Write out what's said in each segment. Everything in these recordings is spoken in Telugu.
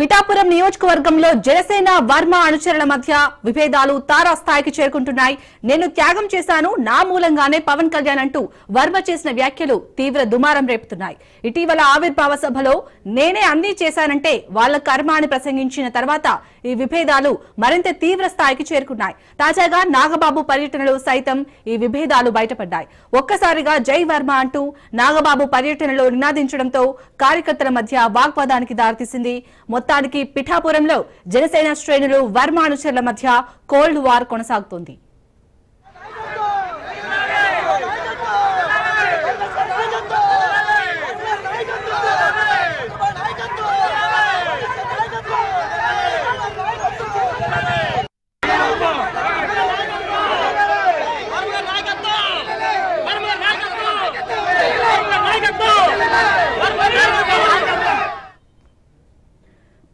పిఠాపురం నియోజకవర్గంలో జనసేన వర్మ అనుచరుల మధ్య విభేదాలు తారాస్థాయికి చేరుకుంటున్నాయి. నేను త్యాగం చేశాను, నా మూలంగానే పవన్ కళ్యాణ్ అంటూ వర్మ చేసిన వ్యాఖ్యలు తీవ్ర దుమారం రేపుతున్నాయి. ఇటీవల ఆవిర్భావ సభలో నేనే అన్నీ చేశానంటే వాళ్ల కర్మ అని ప్రసంగించిన తర్వాత ఈ విభేదాలు మరింత తీవ్ర స్థాయికి చేరుకున్నాయి. తాజాగా నాగబాబు పర్యటనలో సైతం ఈ విభేదాలు బయటపడ్డాయి. ఒక్కసారిగా జై వర్మ అంటూ నాగబాబు పర్యటనలో నినాదించడంతో కార్యకర్తల మధ్య వాగ్వాదానికి దారితీసింది. మొత్తానికి పిఠాపురంలో జనసేన శ్రేణులు వర్మ అనుచరుల మధ్య కోల్డ్ వార్ కొనసాగుతోంది.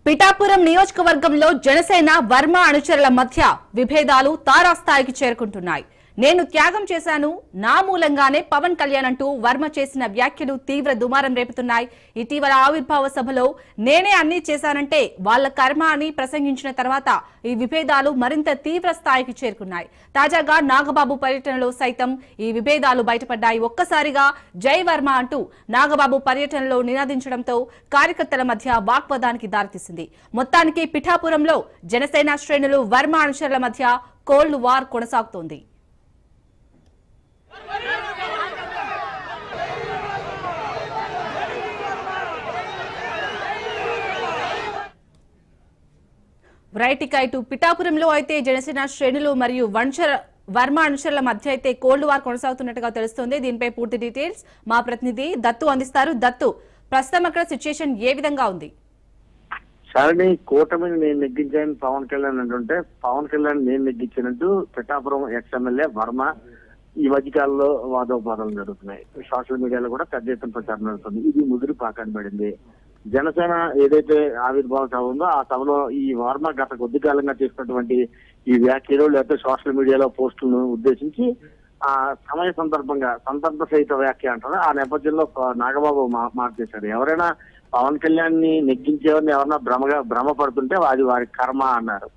పిఠాపురం నియోజకవర్గంలో జనసేన వర్మ అనుచరుల మధ్య విభేదాలు తారాస్థాయికి చేరుకుంటున్నాయి. నేను త్యాగం చేశాను, నా మూలంగానే పవన్ కళ్యాణ్ అంటూ వర్మ చేసిన వ్యాఖ్యలు తీవ్ర దుమారం రేపుతున్నాయి. ఇటీవల ఆవిర్భావ సభలో నేనే అన్నీ చేశానంటే వాళ్ల కర్మ అని ప్రసంగించిన తర్వాత ఈ విభేదాలు మరింత తీవ్ర స్థాయికి చేరుకున్నాయి. తాజాగా నాగబాబు పర్యటనలో సైతం ఈ విభేదాలు బయటపడ్డాయి. ఒక్కసారిగా జై వర్మ అంటూ నాగబాబు పర్యటనలో నినాదించడంతో కార్యకర్తల మధ్య వాగ్వాదానికి దారితీసింది. మొత్తానికి పిఠాపురంలో జనసేన శ్రేణులు వర్మ అనుచరుల మధ్య కోల్డ్ వార్ కొనసాగుతోంది. రైట్, ఇక ఇటు పిఠాపురంలో అయితే జనసేన శ్రేణులు మరియు వర్మ అనుచరుల మధ్య అయితే కోల్డ్ వార్ కొనసాగుతున్నట్టుగా తెలుస్తోంది. దీనిపై పూర్తి డీటెయిల్స్ మా ప్రతినిధి దత్తు అందిస్తారు. దత్తు, ప్రస్తుతం అక్కడ సిచ్యుయేషన్ ఏ విధంగా ఉంది? సరే, కూటమిని నేను నెగ్గించాను పవన్ కళ్యాణ్ అంటుంటే పవన్ కళ్యాణ్ నేను నెగ్గించినట్టు పిఠాపురం ఎక్స్ఎమ్మెల్యే వర్మ ఈ మధ్యకాలంలో వాదోపాదాలు జరుగుతున్నాయి. సోషల్ మీడియాలో కూడా పెద్ద ఎత్తున ప్రచారం జరుగుతుంది. ఇది ముదిరి పాకాన్ని పడింది. జనసేన ఏదైతే ఆవిర్భావ సభ ఉందో ఆ సభలో ఈ వర్మ గత కొద్ది కాలంగా చేసినటువంటి ఈ వ్యాఖ్యలు లేకపోతే సోషల్ మీడియాలో పోస్టులను ఉద్దేశించి ఆ సమయ సందర్భ సహిత వ్యాఖ్య అంటారు. ఆ నేపథ్యంలో నాగబాబు మార్చేశారు. ఎవరైనా పవన్ కళ్యాణ్ ని నెగ్గించేవారిని ఎవరైనా భ్రమపడుతుంటే అది వారి కర్మ అన్నారు.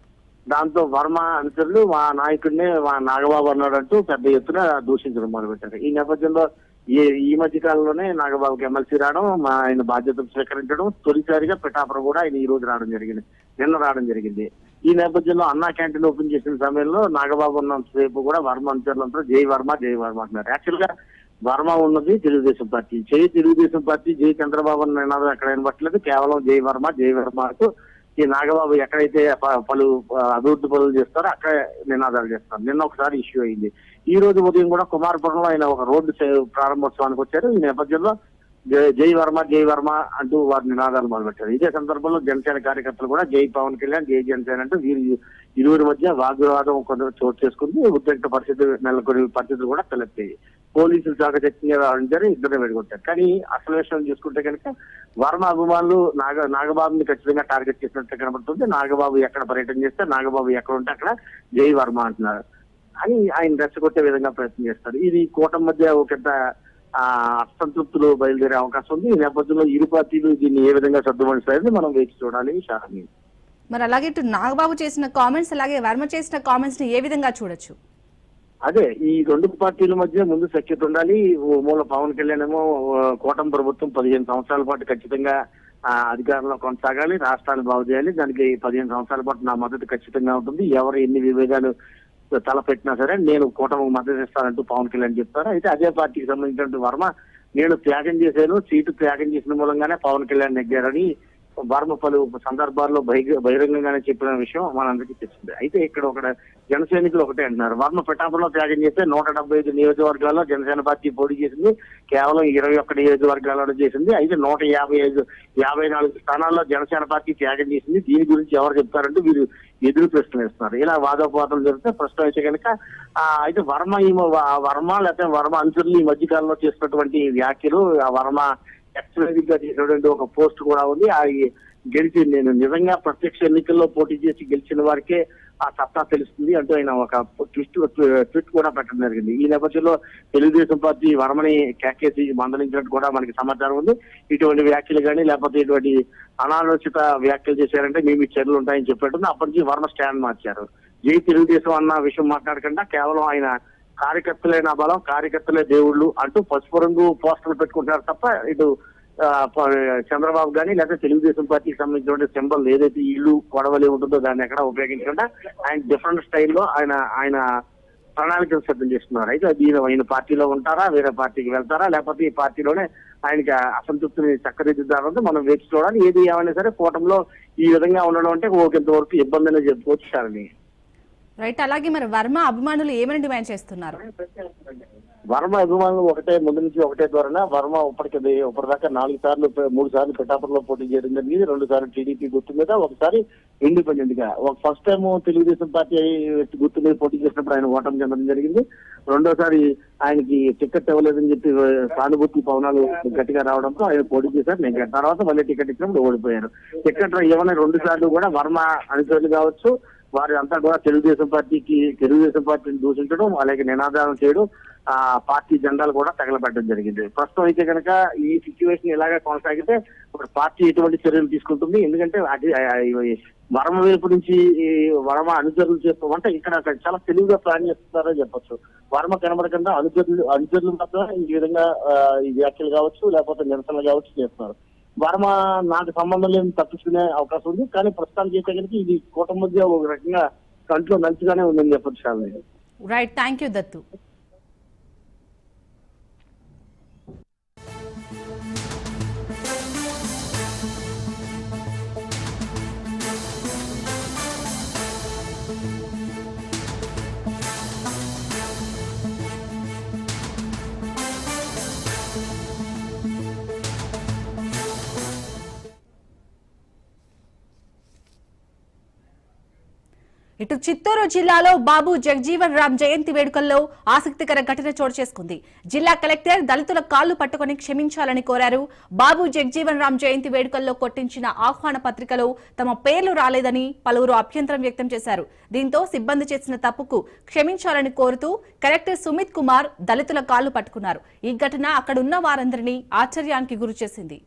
దాంతో వర్మ అనుచరులు మా నాయకుడిని నాగబాబు అన్నాడంటూ పెద్ద ఎత్తున దూషించడం మొదలుపెట్టారు. ఈ నేపథ్యంలో ఈ మధ్య కాలంలోనే నాగబాబుకి ఎమ్మెల్సీ రావడం, ఆయన బాధ్యతలు స్వీకరించడం, తొలిసారిగా పిఠాపురం కూడా ఆయన ఈ రోజు నిన్న రావడం జరిగింది. ఈ నేపథ్యంలో అన్నా క్యాంటీన్ ఓపెన్ చేసిన సమయంలో నాగబాబు ఉన్నంత సేపు కూడా వర్మ అనుచరులంతా జై వర్మ అంటున్నారు. యాక్చువల్ గా వర్మ ఉన్నది తెలుగుదేశం పార్టీ, తెలుగుదేశం పార్టీ జై చంద్రబాబు నినాదం ఎక్కడ వినబట్టలేదు. కేవలం జై వర్మ అంటూ ఈ నాగబాబు ఎక్కడైతే పలు అభివృద్ధి పనులు చేస్తారో అక్కడ నినాదాలు చేస్తారు. నిన్న ఒకసారి ఇష్యూ అయింది. ఈ రోజు ఉదయం కూడా కుమారపురంలో ఆయన ఒక రోడ్డు ప్రారంభోత్సవానికి వచ్చారు. ఈ నేపథ్యంలో జై వర్మ అంటూ వారి నినాదాలు మొదలుపెట్టారు. ఇదే సందర్భంలో జనసేన కార్యకర్తలు కూడా జై పవన్ కళ్యాణ్, జై జనసేన అంటూ ఇరువురి మధ్య వాగ్వివాదం కొంత చోటు చేసుకుంది. ఉద్రిక్త నెలకొని పరిస్థితులు కూడా తలెత్తాయి. పోలీసులు చాకచక్యంగా రావడం ఇద్దరు వెడిగొట్టారు. కానీ అసలు విషయం చూసుకుంటే కనుక వర్మ అభిమానులు నాగబాబుని ఖచ్చితంగా టార్గెట్ చేసినట్టు కనబడుతుంది. నాగబాబు ఎక్కడ పర్యటన చేస్తే నాగబాబు ఎక్కడ ఉంటే అక్కడ జై వర్మ అంటున్నారు అని ఆయన రెచ్చగొట్టే విధంగా ప్రయత్నం చేస్తారు. ఇది కూటమి మధ్య ఒక అసంతృప్తులు బయలుదేరే అవకాశం ఉంది. ఈ నేపథ్యంలో ఇరు పార్టీలు దీన్ని ఏ విధంగా సర్దుమణిస్తాయని మనం వేచి చూడాలి. మరి అలాగే ఇటు నాగబాబు చేసిన కామెంట్స్ అలాగే వర్మ చేసిన కామెంట్స్ ని ఏ విధంగా చూడొచ్చు? అదే, ఈ రెండు పార్టీల మధ్య ముందు సఖ్యత ఉండాలి. మూల పవన్ కళ్యాణ్ ఏమో కూటమి ప్రభుత్వం 15 సంవత్సరాల పాటు ఖచ్చితంగా అధికారంలో కొనసాగాలి, రాష్ట్రాన్ని బాగు చేయాలి, దానికి 15 సంవత్సరాల పాటు నా మద్దతు ఖచ్చితంగా ఉంటుంది, ఎవరు ఎన్ని విభేదాలు తలపెట్టినా సరే నేను కూటమికి మద్దతు ఇస్తానంటూ పవన్ కళ్యాణ్ చెప్తారు. అయితే అదే పార్టీకి సంబంధించిన వర్మ నేను త్యాగం చేశాను, సీటు త్యాగం చేసిన మూలంగానే పవన్ కళ్యాణ్ నెగ్గారని వర్మ పలు సందర్భాల్లో బహిరంగంగానే చెప్పిన విషయం మనందరికీ తెలిసింది. అయితే ఇక్కడ జన సైనికులు ఒకటే అంటున్నారు, వర్మ పిఠాపురంలో త్యాగం చేస్తే 175 నియోజకవర్గాల్లో జనసేన పార్టీ పోటీ చేసింది, కేవలం 21 నియోజకవర్గాల్లో చేసింది. అయితే 154 స్థానాల్లో జనసేన పార్టీ త్యాగం చేసింది. దీని గురించి ఎవరు చెప్తారంటూ వీరు ఎదురు ప్రశ్నలు వేస్తున్నారు. ఇలా వాదోపవాదాలు జరిగితే ప్రశ్న అయితే కనుక అయితే వర్మ లేకపోతే వర్మ అనుచరులు ఈ మధ్య కాలంలో చేసినటువంటి వ్యాఖ్యలు, ఆ వర్మ ఎక్స్ప్రెసివ్ గా చేసినటువంటి ఒక పోస్ట్ కూడా ఉంది. గెలిచి నేను నిజంగా ప్రత్యక్ష ఎన్నికల్లో పోటీ చేసి గెలిచిన వారికే ఆ సత్తా తెలుస్తుంది అంటూ ఆయన ఒక ట్వీట్ కూడా పెట్టడం జరిగింది. ఈ నేపథ్యంలో తెలుగుదేశం పార్టీ వర్మని కేకేసి మందలించినట్టు కూడా మనకి సమాచారం ఉంది. ఇటువంటి వ్యాఖ్యలు కానీ లేకపోతే ఇటువంటి అనాలోచిత వ్యాఖ్యలు చేశారంటే మేము చర్యలు ఉంటాయని చెప్పాడు. అప్పటి నుంచి వర్మ స్టాండ్ మార్చారు. జై తెలుగుదేశం అన్న విషయం మాట్లాడకుండా కేవలం ఆయన కార్యకర్తలే నా బలం, కార్యకర్తలే దేవుళ్ళు అంటూ పసుపు రంగు పోస్టర్లు పెట్టుకుంటారు తప్ప ఇటు చంద్రబాబు గానీ లేకపోతే తెలుగుదేశం పార్టీకి సంబంధించిన సింబల్ ఏదైతే ఇల్లు కొడవలి ఉంటుందో దాన్ని ఎక్కడ ఉపయోగించకుండా ఆయన డిఫరెంట్ స్టైల్లో ఆయన ప్రణాళికలు సిద్ధం చేస్తున్నారు. అయితే ఆయన పార్టీలో ఉంటారా, వేరే పార్టీకి వెళ్తారా, లేకపోతే ఈ పార్టీలోనే ఆయనకి అసంతృప్తిని చక్కదిద్దుతారంటే మనం వేచి చూడాలి. ఏది ఏమైనా సరే కూటమిలో ఈ విధంగా ఉండడం అంటే ఒకంతవరకు ఇబ్బంది అనేది చెప్పుకోవచ్చు సార్ని. రైట్. అలాగే మరి వర్మ అభిమానులు ఏమని డిమాండ్ చేస్తున్నారు? వర్మ అభిమానులు ముందు నుంచి ఒకటే ధోరణ. వర్మ ఇప్పటిదాకా 3 సార్లు పిఠాపురంలో పోటీ చేయడం జరిగింది. 2 సార్లు టీడీపీ గుర్తు మీద, ఒకసారి ఇండిపెండెంట్ గా. ఫస్ట్ టైం తెలుగుదేశం పార్టీ గుర్తు మీద పోటీ చేసినప్పుడు ఆయన ఓటమి చెందడం జరిగింది. రెండోసారి ఆయనకి టికెట్ ఇవ్వలేదని చెప్పి సానుభూతి పవనాలు గట్టిగా రావడంతో ఆయన పోటీ చేశారు. తర్వాత మళ్ళీ టికెట్ ఇచ్చినప్పుడు ఓడిపోయారు. టికెట్ ఇవ్వని 2 సార్లు కూడా వర్మ అనుచరులు కావచ్చు వారి అంతా కూడా తెలుగుదేశం పార్టీని దూషించడం, అలాగే నినాదాలు చేయడం, పార్టీ జెండాలు కూడా తగలబెట్టడం జరిగింది. ప్రస్తుతం అయితే కనుక ఈ సిచ్యువేషన్ ఇలాగే కొనసాగితే పార్టీ ఎటువంటి చర్యలు తీసుకుంటుంది? ఎందుకంటే వర్మ వైపు నుంచి వర్మ అనుచరులు చేస్తామంటే ఇక్కడ చాలా తెలివిగా ప్లాన్ చేస్తున్నారని చెప్పొచ్చు. వర్మ కనబడకుండా అనుచరులు మాత్రం ఈ విధంగా ఈ వ్యాఖ్యలు కావచ్చు లేకపోతే నిరసనలు కావచ్చు చేస్తున్నారు. వర్మ నాకు సంబంధం లేని తప్పించుకునే అవకాశం ఉంది. కానీ ప్రస్తుతానికి అయితే కనుక ఇది కూటమి మధ్య ఒక రకంగా కంట్లో నంచుగానే ఉందని చెప్పొచ్చు. రైట్. Thank you Dattu. ఇటు చిత్తూరు జిల్లాలో బాబు జగజీవన్ రామ్ జయంతి వేడుకల్లో ఆసక్తికర ఘటన చోటు చేసుకుంది. జిల్లా కలెక్టర్ దళితుల కాళ్లు పట్టుకుని క్షమించాలని కోరారు. బాబు జగజీవన్ రామ్ జయంతి వేడుకల్లో కొట్టించిన ఆహ్వాన పత్రికలో తమ పేర్లు రాలేదని పలువురు అభ్యంతరం వ్యక్తం చేశారు. దీంతో సిబ్బంది చేసిన తప్పుకు క్షమించాలని కోరుతూ కలెక్టర్ సుమిత్ కుమార్ దళితుల కాళ్లు పట్టుకున్నారు. ఈ ఘటన అక్కడున్న వారందరినీ ఆశ్చర్యానికి గురిచేసింది.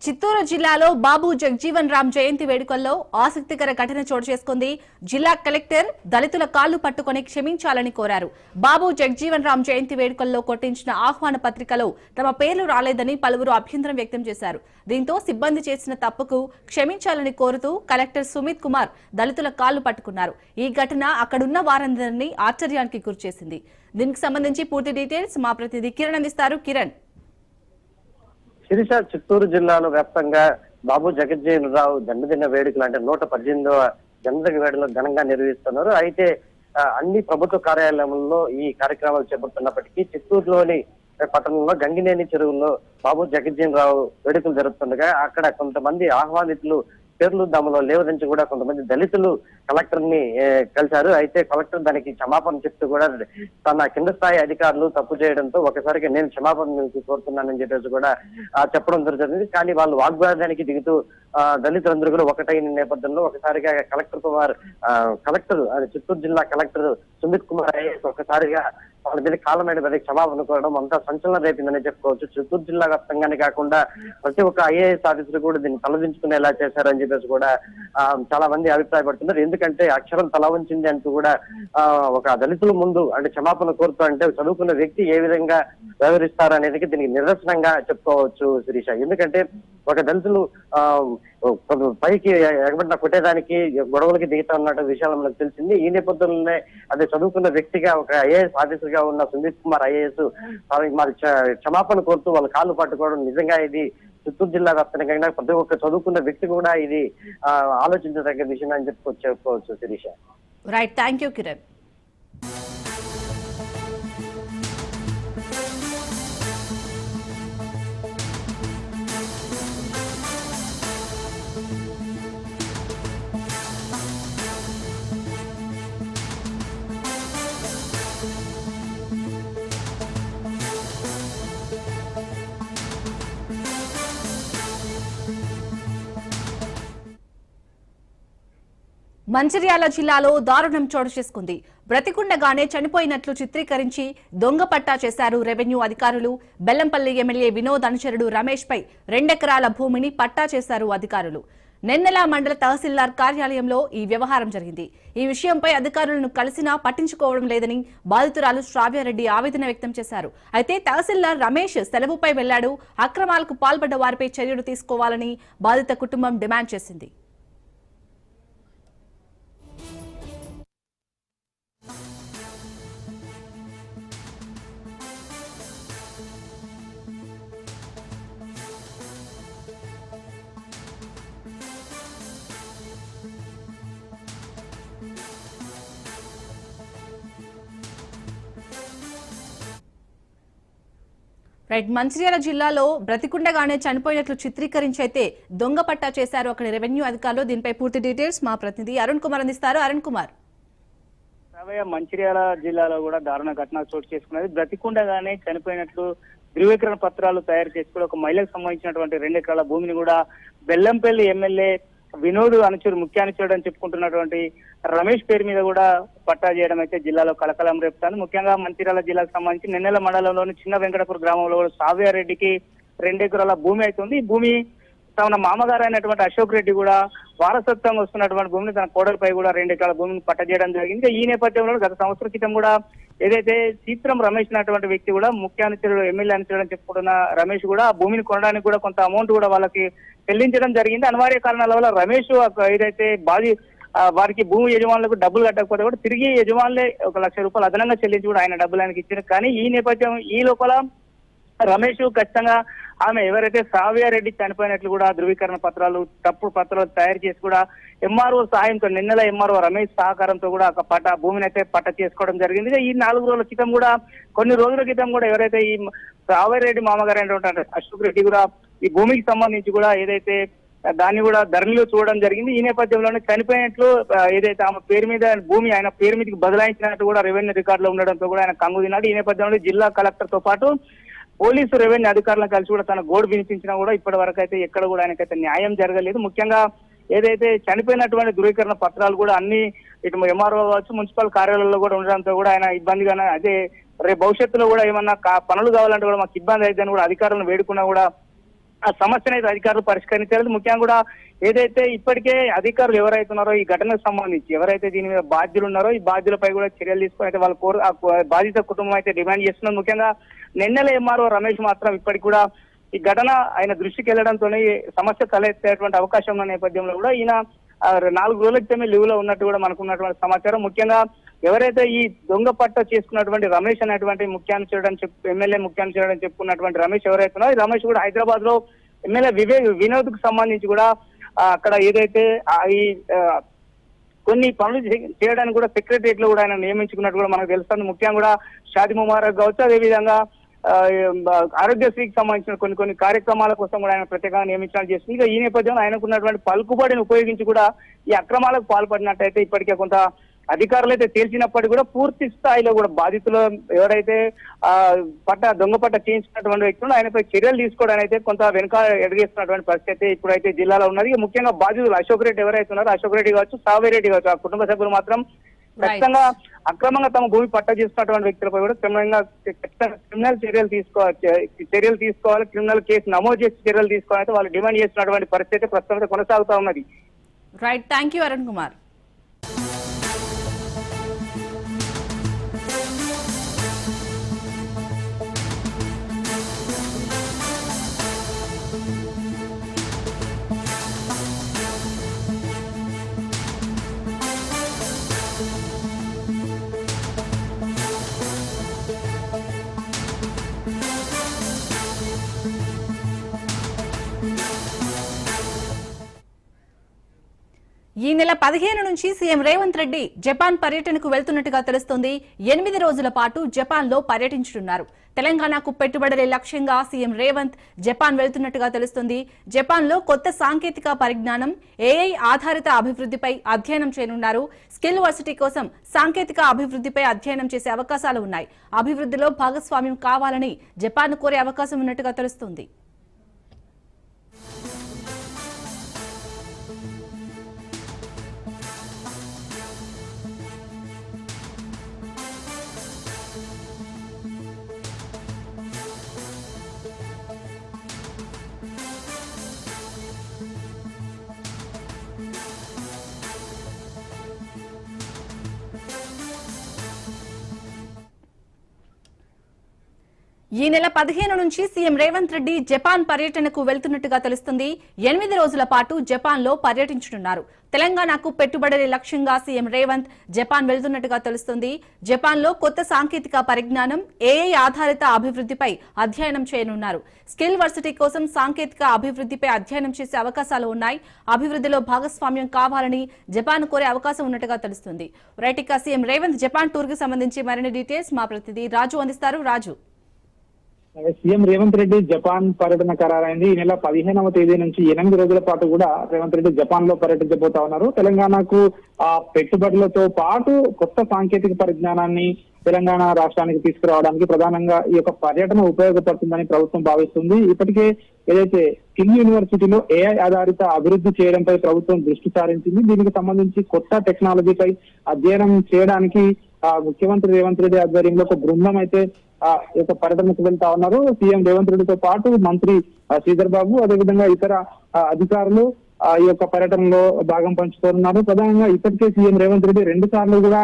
చిత్తూరు జిల్లాలో బాబు జగజీవన్ రామ్ జయంతి వేడుకల్లో ఆసక్తికర ఘటన చోటు చేసుకుంది. జిల్లా కలెక్టర్ దళితుల కాళ్లు పట్టుకుని క్షమించాలని కోరారు. బాబు జగజీవన్ రామ్ జయంతి వేడుకల్లో కొట్టించిన ఆహ్వాన పత్రికలో తమ పేర్లు రాలేదని పలువురు అభ్యంతరం వ్యక్తం చేశారు. దీంతో సిబ్బంది చేసిన తప్పుకు క్షమించాలని కోరుతూ కలెక్టర్ సుమిత్ కుమార్ దళితుల కాళ్లు పట్టుకున్నారు. ఈ ఘటన అక్కడున్న వారందరినీ ఆశ్చర్యానికి గురిచేసింది. దీనికి సంబంధించి పూర్తి డీటెయిల్స్ మా ప్రతినిధి కిరణ్ అందిస్తారు. కిరణ్. శిరీష, చిత్తూరు జిల్లాలో వ్యాప్తంగా బాబు జగజ్జీవన్ రావు జన్మదిన వేడుకలు అంటే 118వ జన్మదిన వేడుకలు ఘనంగా నిర్వహిస్తున్నారు. అయితే అన్ని ప్రభుత్వ కార్యాలయంలో ఈ కార్యక్రమాలు చేపడుతున్నప్పటికీ చిత్తూరులోని పట్టణంలో గంగినేని చెరువులో బాబు జగజ్జీవన్ రావు వేడుకలు జరుపుతుండగా అక్కడ కొంతమంది ఆహ్వానితులు పేర్లు దమలో లేవరించి కూడా కొంతమంది దళితులు కలెక్టర్ ని కలిశారు. అయితే కలెక్టర్ దానికి క్షమాపణ చెప్తూ కూడా తన కింద స్థాయి అధికారులు తప్పు చేయడంతో ఒకసారిగా నేను క్షమాపణ కోరుతున్నానని చెప్పేసి కూడా చెప్పడం జరుగుతుంది. కానీ వాళ్ళు వాగ్వాదానికి దిగుతూ దళితులందరూ కూడా ఒకటైన నేపథ్యంలో ఒకసారిగా కలెక్టర్ చిత్తూరు జిల్లా కలెక్టర్ సుమిత్ కుమార్ ఒకసారిగా వాళ్ళ మీద కాళ్ళ మీద క్షమాపణ కోరడం అంతా సంచలనం రేపిందని చెప్పుకోవచ్చు. చిత్తూరు జిల్లా వ్యాప్తంగానే కాకుండా ప్రతి ఒక్క ఐఏఎస్ ఆఫీసర్ కూడా దీన్ని తలదించుకునేలా చేశారని చెప్పేసి కూడా చాలా మంది అభిప్రాయపడుతున్నారు. ఎందుకంటే ఎందుకంటే అక్షరం తల వంచింది అంటూ కూడా ఒక దళితుల ముందు అంటే క్షమాపణ కోరుతూ అంటే చదువుకున్న వ్యక్తి ఏ విధంగా వ్యవహరిస్తారు అనేది దీనికి నిదర్శనంగా చెప్పుకోవచ్చు శిరీష. ఎందుకంటే ఒక దళితులు పైకి ఎగబడిన కొట్టేదానికి గొడవలకి దిగుతా ఉన్నట్టు విషయాలు మనకు తెలిసింది. ఈ నేపథ్యంలోనే అదే చదువుకున్న వ్యక్తిగా ఒక ఐఏఎస్ ఆఫీసర్ గా ఉన్న సునీత్ కుమార్ ఐఏఎస్ మరి క్షమాపణ కోరుతూ వాళ్ళ కాళ్ళు పట్టుకోవడం నిజంగా ఇది చిత్తూరు జిల్లా వ్యాప్తంగా ప్రతి ఒక్క చదువుకున్న వ్యక్తి కూడా ఇది ఆలోచించదగ్గ విషయం అని చెప్పుకోవచ్చు Sirisha. Right, thank you Kiran. Mancherial జిల్లాలో దారుణం చోటు చేసుకుంది. బ్రతికుండగానే చనిపోయినట్లు చిత్రీకరించి దొంగ పట్టా చేశారు రెవెన్యూ అధికారులు. బెల్లంపల్లి ఎమ్మెల్యే వినోద్ అనుచరుడు రమేష్ పై 2 ఎకరాల భూమిని పట్టా చేశారు అధికారులు. నెన్నెల మండల తహసీల్దార్ కార్యాలయంలో ఈ వ్యవహారం జరిగింది. ఈ విషయంపై అధికారులను కలిసినా పట్టించుకోవడం లేదని బాధితురాలు శ్రావ్యారెడ్డి ఆవేదన వ్యక్తం చేశారు. అయితే తహసీల్దార్ రమేష్ సెలవుపై వెళ్లాడు. అక్రమాలకు పాల్పడ్డ వారిపై చర్యలు తీసుకోవాలని బాధిత కుటుంబం డిమాండ్ చేసింది. రైట్, మంచిర్యాల జిల్లాలో బ్రతికుండగానే చనిపోయినట్లు చిత్రీకరించి అయితే దొంగ పట్టా చేశారు అక్కడి రెవెన్యూ అధికారులు. దీనిపై పూర్తి డీటెయిల్స్ మా ప్రతినిధి అరుణ్ కుమార్ అందిస్తారు. అరుణ్ కుమార్. మంచిర్యాల జిల్లాలో కూడా దారుణ ఘటన చోటు చేసుకున్నది. బ్రతికుండగానే చనిపోయినట్లు ధృవీకరణ పత్రాలు తయారు చేసుకుని ఒక మహిళకు సంబంధించినటువంటి 2 ఎకరాల భూమిని కూడా బెల్లంపల్లి ఎమ్మెల్యే వినోద్ ముఖ్య అనుచరుడు అని చెప్పుకుంటున్నటువంటి రమేష్ పేరు మీద కూడా పట్టా చేయడం అయితే జిల్లాలో కలకలం రేపుతాను. ముఖ్యంగా మంచిర్యాల జిల్లాకు సంబంధించి నెన్నెల మండలంలోని చిన్న వెంకటపూర్ గ్రామంలో శ్రావ్యారెడ్డికి 2 ఎకరాల భూమి అవుతుంది. ఈ భూమి తన మామగారు అయినటువంటి అశోక్ రెడ్డి కూడా వారసత్వంగా వస్తున్నటువంటి భూమిని తన కోడలిపై కూడా 2 ఎకరాల భూమిని పట్ట చేయడం జరిగింది. ఈ నేపథ్యంలో గత సంవత్సరం క్రితం కూడా ఏదైతే సీత్రం రమేష్ అన్నటువంటి వ్యక్తి కూడా ముఖ్య అనుచరుడు ఎమ్మెల్యే అనుచరుడు అని చెప్పుకుంటున్న రమేష్ కూడా ఆ భూమిని కొనడానికి కూడా కొంత అమౌంట్ కూడా వాళ్ళకి చెల్లించడం జరిగింది. అనివార్య కారణాల వల్ల రమేష్ ఏదైతే వారికి భూమి యజమానులకు డబ్బులు కట్టకపోతే కూడా తిరిగి యజమానులే 1 లక్ష రూపాయలు అదనంగా చెల్లించి కూడా ఆయన డబ్బులు ఆయనకి ఇచ్చారు. కానీ ఈ నేపథ్యం ఈ లోపల రమేష్ ఖచ్చితంగా ఆమె ఎవరైతే శ్రావ్యారెడ్డి చనిపోయినట్లు కూడా ధృవీకరణ పత్రాలు తప్పుడు పత్రాలు తయారు చేసి కూడా ఎంఆర్ఓ సాయంతో నిన్నెల ఎంఆర్ఓ రమేష్ సహకారంతో కూడా ఒక భూమిని అయితే పట్ట చేసుకోవడం జరిగింది. ఈ 4 రోజుల క్రితం కూడా కొన్ని రోజుల క్రితం కూడా ఎవరైతే ఈ శ్రావ్యారెడ్డి మామగారు అయినటువంటి అశోక్ రెడ్డి కూడా ఈ భూమికి సంబంధించి కూడా ఏదైతే దాన్ని కూడా ధరణిలో చూడడం జరిగింది. ఈ నేపథ్యంలోనే చనిపోయినట్లు ఏదైతే ఆమె పేరు మీద భూమి ఆయన పేరు మీదకి బదలాయించినట్టు కూడా రెవెన్యూ రికార్డులో ఉండడంతో కూడా ఆయన కంగు తిన్నాడు. ఈ నేపథ్యంలో జిల్లా కలెక్టర్ తో పాటు పోలీసు రెవెన్యూ అధికారులను కలిసి కూడా తన గోడు వినిపించినా కూడా ఇప్పటి వరకు అయితే ఎక్కడ కూడా ఆయనకైతే న్యాయం జరగలేదు. ముఖ్యంగా ఏదైతే చనిపోయినటువంటి ధృవీకరణ పత్రాలు కూడా అన్ని ఇటు ఎంఆర్ఓ కావచ్చు మున్సిపల్ కార్యాలయాల్లో కూడా ఉండడంతో కూడా ఆయన ఇబ్బందిగానే అదే రేపు భవిష్యత్తులో కూడా ఏమన్నా పనులు కావాలంటే కూడా మాకు ఇబ్బంది అయిద్దని కూడా అధికారులను వేడుకున్నా కూడా ఆ సమస్యను అయితే అధికారులు పరిష్కరించారు. ముఖ్యంగా కూడా ఏదైతే ఇప్పటికే అధికారులు ఎవరైతున్నారో ఈ ఘటనకు సంబంధించి ఎవరైతే దీని మీద బాధ్యులు ఉన్నారో ఈ బాధ్యులపై కూడా చర్యలు తీసుకుని అయితే వాళ్ళ బాధిత కుటుంబం అయితే డిమాండ్ చేస్తున్నారు. ముఖ్యంగా నెన్నెల ఎంఆర్ఓ రమేష్ మాత్రం ఇప్పటికి కూడా ఈ ఘటన ఆయన దృష్టికి వెళ్లడంతోనే సమస్య తలెత్తేటువంటి అవకాశం ఉన్న నేపథ్యంలో కూడా ఈయన 4 రోజుల క్రితమే లీవ్ లో ఉన్నట్టు కూడా మనకున్నటువంటి సమాచారం. ముఖ్యంగా ఎవరైతే ఈ దొంగ పట్ట చేసుకున్నటువంటి రమేష్ అనేటువంటి ఎమ్మెల్యే ముఖ్యాన్ని అని చెప్పుకున్నటువంటి రమేష్ ఎవరైతే ఈ రమేష్ కూడా హైదరాబాద్ లో ఎమ్మెల్యే వినోద్ కు సంబంధించి కూడా అక్కడ ఏదైతే ఈ కొన్ని పనులు చేయడానికి కూడా సెక్రటరియట్ లో కూడా ఆయన నియమించుకున్నట్టు కూడా మనకు తెలుస్తుంది. ముఖ్యంగా కూడా షాది ముబారక్ కావచ్చు, అదేవిధంగా ఆరోగ్యశ్రీకి సంబంధించిన కొన్ని కార్యక్రమాల కోసం కూడా ఆయన ప్రత్యేకంగా నియమించడం చేస్తుంది. ఈ నేపథ్యంలో ఆయనకున్నటువంటి పలుకుబడిని ఉపయోగించి కూడా ఈ అక్రమాలకు పాల్పడినట్టయితే ఇప్పటికే కొంత అధికారులు అయితే తేల్చినప్పటికీ కూడా పూర్తి స్థాయిలో కూడా బాధితులు ఎవరైతే దొంగ పట్ట చేయించినటువంటి వ్యక్తులు ఆయనపై చర్యలు తీసుకోవడానికి అయితే కొంత వెనుక ఎదిగేస్తున్నటువంటి పరిస్థితి ఇప్పుడైతే జిల్లాలో ఉన్నది. ముఖ్యంగా బాధితులు అశోక్ రెడ్డి ఎవరైతే ఉన్నారో అశోక్ రెడ్డి కావచ్చు, శ్రావ్యారెడ్డి కావచ్చు, ఆ కుటుంబ సభ్యులు మాత్రం ఖచ్చితంగా అక్రమంగా తమ భూమి పట్ట చేస్తున్నటువంటి వ్యక్తులపై కూడా క్రిమినల్ చర్యలు తీసుకోవాలి, క్రిమినల్ కేసు నమోదు చేసి చర్యలు తీసుకోవాలని వాళ్ళు డిమాండ్ చేస్తున్నటువంటి పరిస్థితి ప్రస్తుతం కొనసాగుతా ఉన్నది. Right, thank you Arun Kumar. ఈ నెల 15 నుంచి సీఎం రేవంత్ రెడ్డి జపాన్ పర్యటనకు వెళ్తున్నట్టుగా తెలుస్తోంది. 8 రోజుల పాటు జపాన్ లో పర్యటించనున్నారు. తెలంగాణకు పెట్టుబడులే లక్ష్యంగా సీఎం రేవంత్ జపాన్ వెళ్తున్నట్టుగా తెలుస్తోంది. జపాన్ లో కొత్త సాంకేతిక పరిజ్ఞానం, ఏఐ ఆధారిత అభివృద్ధిపై అధ్యయనం చేయనున్నారు. స్కిల్ వర్సిటీ కోసం సాంకేతిక అభివృద్ధిపై అధ్యయనం చేసే అవకాశాలు ఉన్నాయి. అభివృద్ధిలో భాగస్వామ్యం కావాలని జపాన్ కోరే అవకాశం ఉన్నట్టుగా తెలుస్తోంది. ఈ నెల 15 నుంచి సీఎం రేవంత్ రెడ్డి జపాన్ పర్యటనకు వెళ్తున్నట్టుగా తెలుస్తుంది. 8 రోజుల పాటు జపాన్ లో పర్యటించనున్నారు. తెలంగాణకు పెట్టుబడులే లక్ష్యంగా సీఎం రేవంత్ జపాన్ వెళ్తున్నట్టుగా తెలుస్తుంది. జపాన్ లో కొత్త సాంకేతిక పరిజ్ఞానం, ఏఐ ఆధారిత అభివృద్ధిపై అధ్యయనం చేయనున్నారు. స్కిల్ వర్సిటీ కోసం సాంకేతిక అభివృద్ధిపై అధ్యయనం చేసే అవకాశాలు ఉన్నాయి. అభివృద్ధిలో భాగస్వామ్యం కావాలని జపాన్ కోరే అవకాశం ఉన్నట్టుగా తెలుస్తుంది. రైట్, ఇక సీఎం రేవంత్ జపాన్ టూర్ కి సంబంధించి మరిన్ని డీటెయిల్స్ మా ప్రతినిధి రాజు అందిస్తారు. రాజు, సీఎం రేవంత్ రెడ్డి జపాన్ పర్యటన ఖరారైంది. ఈ నెల 15వ తేదీ నుంచి 8 రోజుల పాటు కూడా రేవంత్ రెడ్డి జపాన్ లో పర్యటించబోతా ఉన్నారు. తెలంగాణకు పెట్టుబడులతో పాటు కొత్త సాంకేతిక పరిజ్ఞానాన్ని తెలంగాణ రాష్ట్రానికి తీసుకురావడానికి ప్రధానంగా ఈ యొక్క పర్యటన ఉపయోగపడుతుందని ప్రభుత్వం భావిస్తుంది. ఇప్పటికే ఏదైతే స్కిల్ యూనివర్సిటీలో ఏఐ ఆధారిత అభివృద్ధి చేయడంపై ప్రభుత్వం దృష్టి సారించింది. దీనికి సంబంధించి కొత్త టెక్నాలజీపై అధ్యయనం చేయడానికి ముఖ్యమంత్రి రేవంత్ రెడ్డి ఆధ్వర్యంలో ఒక బృందం అయితే ఈ యొక్క పర్యటనకు వెళ్తా ఉన్నారు. సీఎం రేవంత్ రెడ్డితో పాటు మంత్రి శ్రీధర్ బాబు, అదేవిధంగా ఇతర అధికారులు ఈ యొక్క పర్యటనలో భాగం పంచుకోనున్నారు. ప్రధానంగా ఇప్పటికే సీఎం రేవంత్ రెడ్డి 2 సార్లు కూడా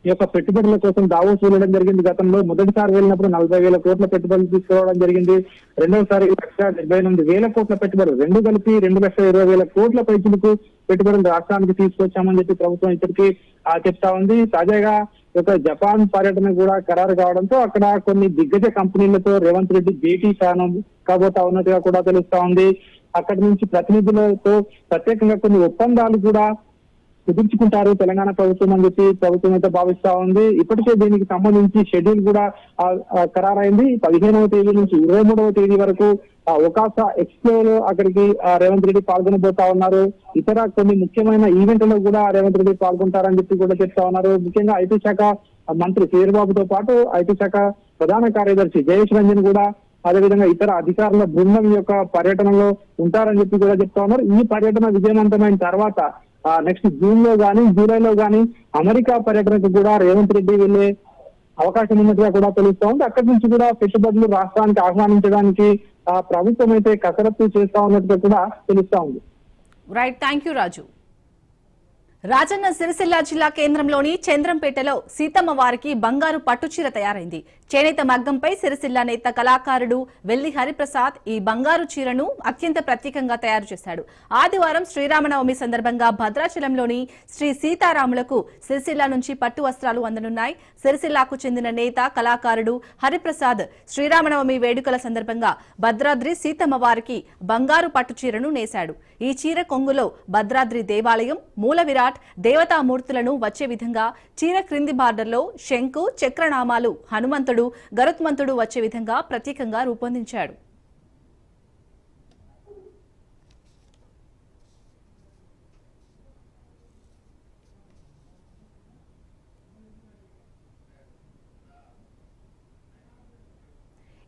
ఈ యొక్క పెట్టుబడుల కోసం దావోస్ వెళ్ళడం జరిగింది. గతంలో మొదటిసారి వెళ్ళినప్పుడు 40,000 కోట్ల పెట్టుబడులు తీసుకురావడం జరిగింది. రెండవసారి 1,78,000 కోట్ల పెట్టుబడులు, రెండు కలిపి 2,20,000 కోట్ల పైచులకు పెట్టుబడులు రాష్ట్రానికి తీసుకొచ్చామని చెప్పి ప్రభుత్వం ఇప్పటికీ చెప్తా ఉంది. తాజాగా ఒక జపాన్ పర్యటన కూడా ఖరారు కావడంతో అక్కడ కొన్ని దిగ్గజ కంపెనీలతో రేవంత్ రెడ్డి భేటీ కాబోతా ఉన్నట్టుగా కూడా తెలుస్తా ఉంది. అక్కడి నుంచి ప్రతినిధులతో ప్రత్యేకంగా కొన్ని ఒప్పందాలు కూడా కుదుర్చుకుంటారు తెలంగాణ ప్రభుత్వం అని చెప్పి ప్రభుత్వం అయితే భావిస్తా ఉంది. ఇప్పటికే దీనికి సంబంధించి షెడ్యూల్ కూడా ఖరారైంది. 15వ తేదీ నుంచి 23వ తేదీ వరకు ఒకాస ఎక్స్పో లో అక్కడికి రేవంత్ రెడ్డి పాల్గొనబోతా ఉన్నారు. ఇతర కొన్ని ముఖ్యమైన ఈవెంట్లలో కూడా రేవంత్ రెడ్డి పాల్గొంటారని చెప్పి కూడా చెప్తా ఉన్నారు. ముఖ్యంగా ఐటీ శాఖ మంత్రి శ్రీధర్ బాబుతో పాటు ఐటీ శాఖ ప్రధాన కార్యదర్శి జయేష్ రంజన్ కూడా, అదేవిధంగా ఇతర అధికారుల బృందం యొక్క పర్యటనలో ఉంటారని చెప్పి కూడా చెప్తా ఉన్నారు. ఈ పర్యటన విజయవంతమైన తర్వాత నెక్స్ట్ జూన్ లో గానీ జూలైలో గానీ అమెరికా పర్యటనకు కూడా రేవంత్ రెడ్డి వెళ్లే అవకాశం ఉన్నట్టుగా కూడా తెలుస్తా ఉంది. అక్కడి నుంచి కూడా పెట్టుబడులు రాష్ట్రానికి ఆహ్వానించడానికి ప్రభుత్వం అయితే కసరత్తు చేస్తా ఉన్నట్టుగా కూడా తెలుస్తా ఉంది. రైట్, థ్యాంక్ యూ రాజు. రాజన్న సిరిసిల్ల జిల్లా కేంద్రంలోని చంద్రంపేటలో సీతమ్మ వారికి బంగారు పట్టుచీర తయారైంది. చేనేత మగ్గంపై సిరిసిల్ల నేత కళాకారుడు వెల్లి హరిప్రసాద్ ఈ బంగారు చీరను అత్యంత ప్రత్యేకంగా తయారు చేశాడు. ఆదివారం శ్రీరామనవమి సందర్భంగా భద్రాచలంలోని శ్రీ సీతారాములకు సిరిసిల్ల నుంచి పట్టు వస్త్రాలు అందనున్నాయి. సిరిసిల్లాకు చెందిన నేత కళాకారుడు హరిప్రసాద్ శ్రీరామనవమి వేడుకల సందర్భంగా భద్రాద్రి సీతమ్మ వారికి బంగారు పట్టుచీరను నేశాడు. ఈ చీర కొంగులో భద్రాద్రి దేవాలయం, మూల విరాట్ దేవతామూర్తులను వచ్చే విధంగా, చీర క్రింది బార్డర్లో శంకు, చక్రనామాలు, హనుమంతుడు, గరుత్మంతుడు వచ్చే విధంగా ప్రత్యేకంగా రూపొందించాడు.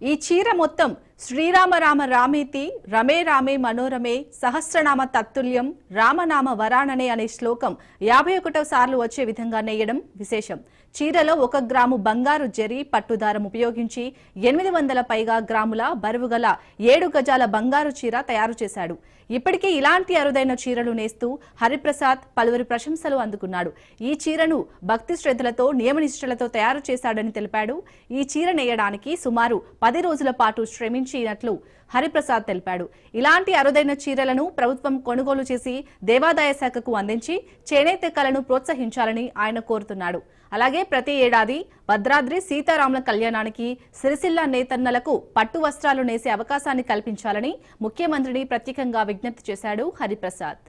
ఈ చీర మొత్తం శ్రీరామ రామ రామేతి రమే రామే మనోరమే సహస్రనామ తత్తుల్యం రామనామ వరాణనే అనే శ్లోకం 51 సార్లు వచ్చే విధంగా నేయడం విశేషం. చీరలో 1 గ్రాము బంగారు జరీ పట్టుదారం ఉపయోగించి 800 పైగా గ్రాముల బరువుగల 7 గజాల బంగారు చీర తయారు చేశాడు. ఇప్పటికే ఇలాంటి అరుదైన చీరలు నేస్తూ హరిప్రసాద్ పలువురి ప్రశంసలు అందుకున్నాడు. ఈ చీరను భక్తి శ్రద్ధలతో నియమనిష్టలతో తయారు చేశాడని తెలిపాడు. ఈ చీర నేయడానికి సుమారు 10 రోజుల పాటు శ్రమించినట్లు హరిప్రసాద్ తెలిపాడు. ఇలాంటి అరుదైన చీరలను ప్రభుత్వం కొనుగోలు చేసి దేవాదాయ శాఖకు అందించి చేనేత కళను ప్రోత్సహించాలని ఆయన కోరుతున్నాడు. అలాగే ప్రతి ఏడాది భద్రాద్రి సీతారాముల కళ్యాణానికి సిరిసిల్ల నేతన్నలకు పట్టు వస్త్రాలు నేసే అవకాశాన్ని కల్పించాలని ముఖ్యమంత్రిని ప్రత్యేకంగా విజ్ఞప్తి చేశాడు హరిప్రసాద్.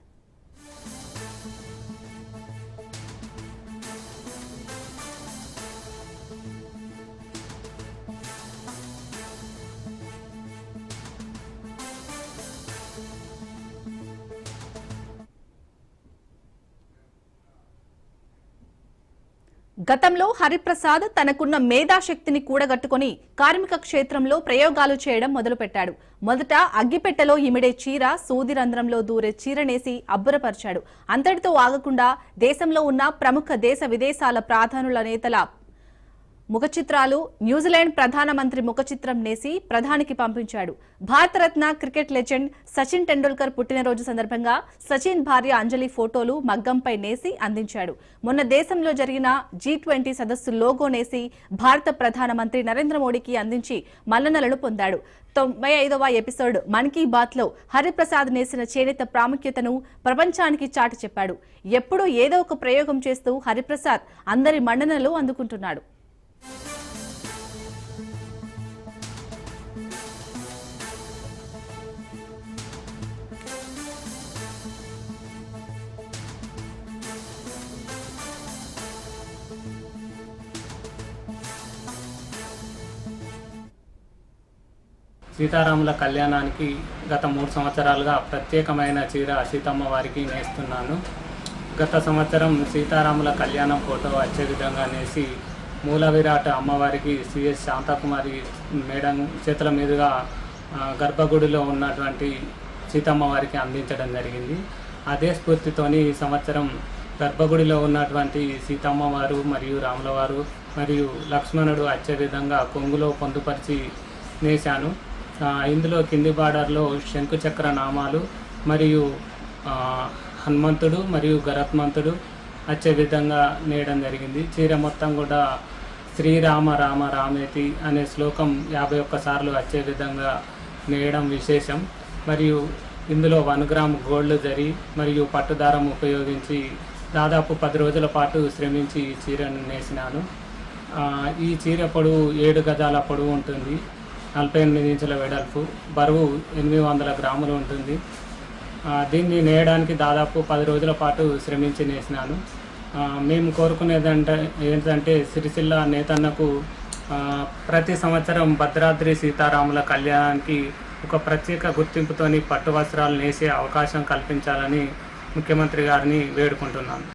గతంలో హరిప్రసాద్ తనకున్న మేధాశక్తిని కూడగట్టుకుని కార్మిక క్షేత్రంలో ప్రయోగాలు చేయడం మొదలుపెట్టాడు. మొదట అగ్గిపెట్టెలో ఇమిడే చీర, సూది రంధ్రంలో దూరే చీరనేసి అబ్బురపరిచాడు. అంతటితో ఆగకుండా దేశంలో ఉన్న ప్రముఖ దేశ విదేశాల ప్రాధానుల నేతల ముఖ చిత్రాలు, న్యూజిలాండ్ ప్రధానమంత్రి ముఖ చిత్రం నేసి ప్రధానికి పంపించాడు. భారతరత్న క్రికెట్ లెజెండ్ సచిన్ టెండూల్కర్ పుట్టినరోజు సందర్భంగా సచిన్ భార్య అంజలి ఫోటోలు మగ్గంపై నేసి అందించాడు. మొన్న దేశంలో జరిగిన G20 సదస్సు లోగో నేసి భారత ప్రధానమంత్రి నరేంద్ర మోడీకి అందించి మన్ననలను పొందాడు. 95వ ఎపిసోడ్ మన్ కీ బాత్ లో హరిప్రసాద్ నేసిన చేనేత ప్రాముఖ్యతను ప్రపంచానికి చాటి చెప్పాడు. ఎప్పుడూ ఏదో ఒక ప్రయోగం చేస్తూ హరిప్రసాద్ అందరి మన్ననలు అందుకుంటున్నాడు. సీతారాముల కళ్యాణానికి గత 3 సంవత్సరాలుగా ప్రత్యేకమైన చీర సీతమ్మ వారికి నేస్తున్నాను. గత సంవత్సరం సీతారాముల కళ్యాణం ఫోటో వచ్చే విధంగా నేసి మూల విరాట్ అమ్మవారికి సిఎస్ శాంతకుమారి మేడం చేతుల మీదుగా గర్భగుడిలో ఉన్నటువంటి సీతమ్మ వారికి అందించడం జరిగింది. అదే స్ఫూర్తితోని ఈ సంవత్సరం గర్భగుడిలో ఉన్నటువంటి సీతమ్మ వారు మరియు రాముల వారు మరియు లక్ష్మణుడు వచ్చే విధంగా కొంగులో పొందుపరిచి నేశాను. ఇందులో కింది బార్డర్లో శంకుచక్ర నామాలు మరియు హనుమంతుడు మరియు గరుత్మంతుడు వచ్చే విధంగా నేయడం జరిగింది. చీర మొత్తం కూడా శ్రీరామ రామ రామేతి అనే శ్లోకం 51 సార్లు వచ్చే విధంగా నేయడం విశేషం. మరియు ఇందులో 1 గ్రామ్ గోల్డ్ జరీ మరియు పట్టుదారం ఉపయోగించి దాదాపు 10 రోజుల పాటు శ్రమించి ఈ చీరను నేసినాను. ఈ చీర పొడవు 7 గజాల పొడవు ఉంటుంది, 48 ఇంచుల వెడల్పు, బరువు 800 గ్రాములు ఉంటుంది. దీన్ని నేయడానికి దాదాపు 10 రోజుల పాటు శ్రమించి నేసినాను. మేము కోరుకునేది ఏంటంటే సిరిసిల్ల నేతన్నకు ప్రతి సంవత్సరం భద్రాద్రి సీతారాముల కళ్యాణానికి ఒక ప్రత్యేక గుర్తింపుతోని పట్టు వస్త్రాలు నేసే అవకాశం కల్పించాలని ముఖ్యమంత్రి గారిని వేడుకుంటున్నాను.